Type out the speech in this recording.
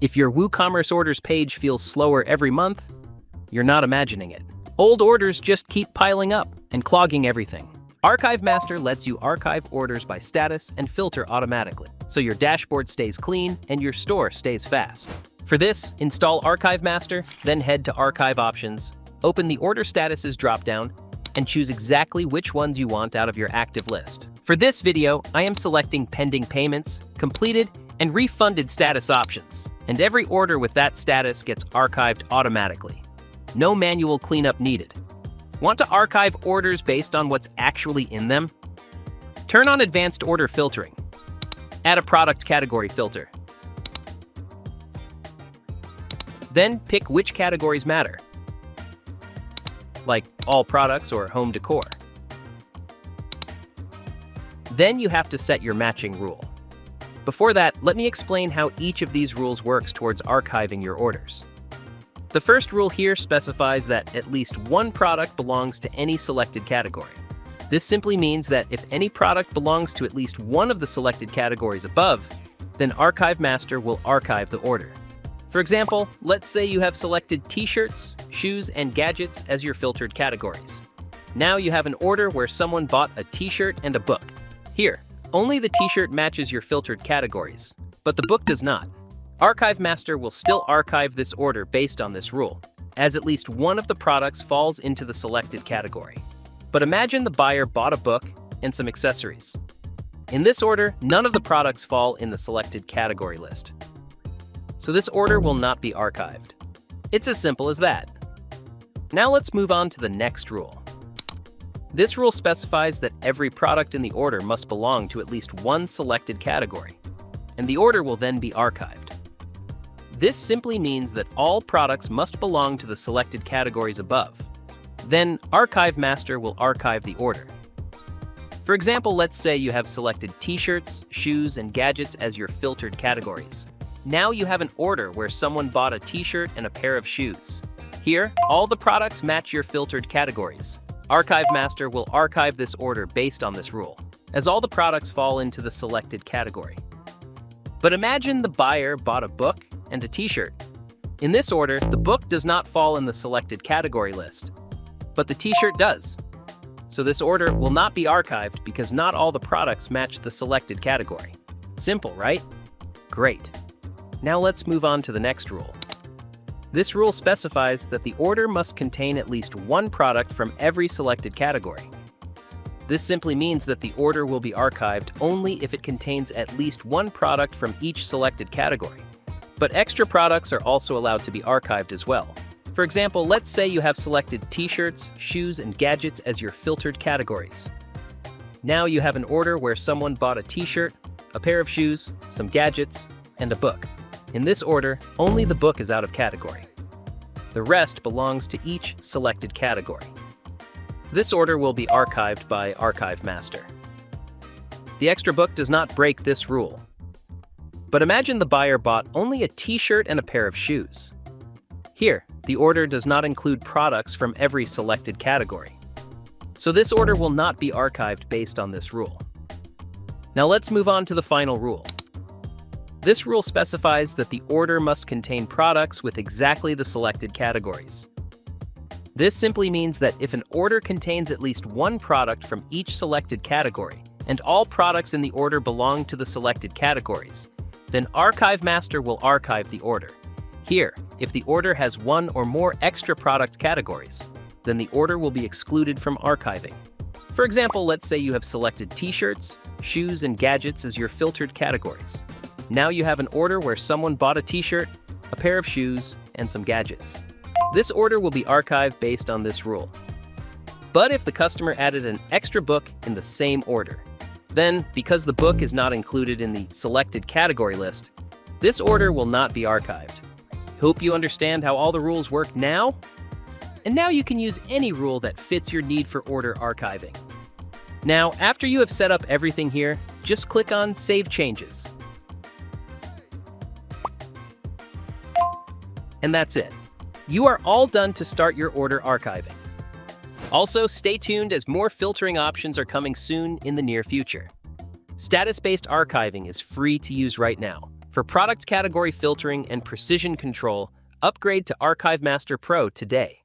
If your WooCommerce orders page feels slower every month, you're not imagining it. Old orders just keep piling up and clogging everything. ArchiveMaster lets you archive orders by status and filter automatically, so your dashboard stays clean and your store stays fast. For this, install ArchiveMaster, then head to Archive Options, open the Order Statuses dropdown, and choose exactly which ones you want out of your active list. For this video, I am selecting Pending Payments, Completed, and Refunded status options, and every order with that status gets archived automatically. No manual cleanup needed. Want to archive orders based on what's actually in them? Turn on Advanced Order Filtering. Add a product category filter. Then pick which categories matter, like all products or home decor. Then you have to set your matching rule. Before that, let me explain how each of these rules works towards archiving your orders. The first rule here specifies that at least one product belongs to any selected category. This simply means that if any product belongs to at least one of the selected categories above, then ArchiveMaster will archive the order. For example, let's say you have selected t-shirts, shoes, and gadgets as your filtered categories. Now you have an order where someone bought a t-shirt and a book. Here, only the t-shirt matches your filtered categories, but the book does not. ArchiveMaster will still archive this order based on this rule, as at least one of the products falls into the selected category. But imagine the buyer bought a book and some accessories. In this order, none of the products fall in the selected category list. So this order will not be archived. It's as simple as that. Now let's move on to the next rule. This rule specifies that every product in the order must belong to at least one selected category, and the order will then be archived. This simply means that all products must belong to the selected categories above. Then ArchiveMaster will archive the order. For example, let's say you have selected t-shirts, shoes, and gadgets as your filtered categories. Now you have an order where someone bought a t-shirt and a pair of shoes. Here, all the products match your filtered categories. ArchiveMaster will archive this order based on this rule, as all the products fall into the selected category. But imagine the buyer bought a book and a t-shirt. In this order, the book does not fall in the selected category list, but the t-shirt does. So this order will not be archived because not all the products match the selected category. Simple, right? Great. Now let's move on to the next rule. This rule specifies that the order must contain at least one product from every selected category. This simply means that the order will be archived only if it contains at least one product from each selected category. But extra products are also allowed to be archived as well. For example, let's say you have selected t-shirts, shoes, and gadgets as your filtered categories. Now you have an order where someone bought a t-shirt, a pair of shoes, some gadgets, and a book. In this order, only the book is out of category. The rest belongs to each selected category. This order will be archived by ArchiveMaster. The extra book does not break this rule. But imagine the buyer bought only a t-shirt and a pair of shoes. Here, the order does not include products from every selected category. So this order will not be archived based on this rule. Now let's move on to the final rule. This rule specifies that the order must contain products with exactly the selected categories. This simply means that if an order contains at least one product from each selected category, and all products in the order belong to the selected categories, then ArchiveMaster will archive the order. Here, if the order has one or more extra product categories, then the order will be excluded from archiving. For example, let's say you have selected t-shirts, shoes, and gadgets as your filtered categories. Now you have an order where someone bought a t-shirt, a pair of shoes, and some gadgets. This order will be archived based on this rule. But if the customer added an extra book in the same order, then, because the book is not included in the selected category list, this order will not be archived. Hope you understand how all the rules work now? And now you can use any rule that fits your need for order archiving. Now, after you have set up everything here, just click on Save Changes. And that's it. You are all done to start your order archiving. Also, stay tuned as more filtering options are coming soon in the near future. Status-based archiving is free to use right now. For product category filtering and precision control, upgrade to ArchiveMaster Pro today.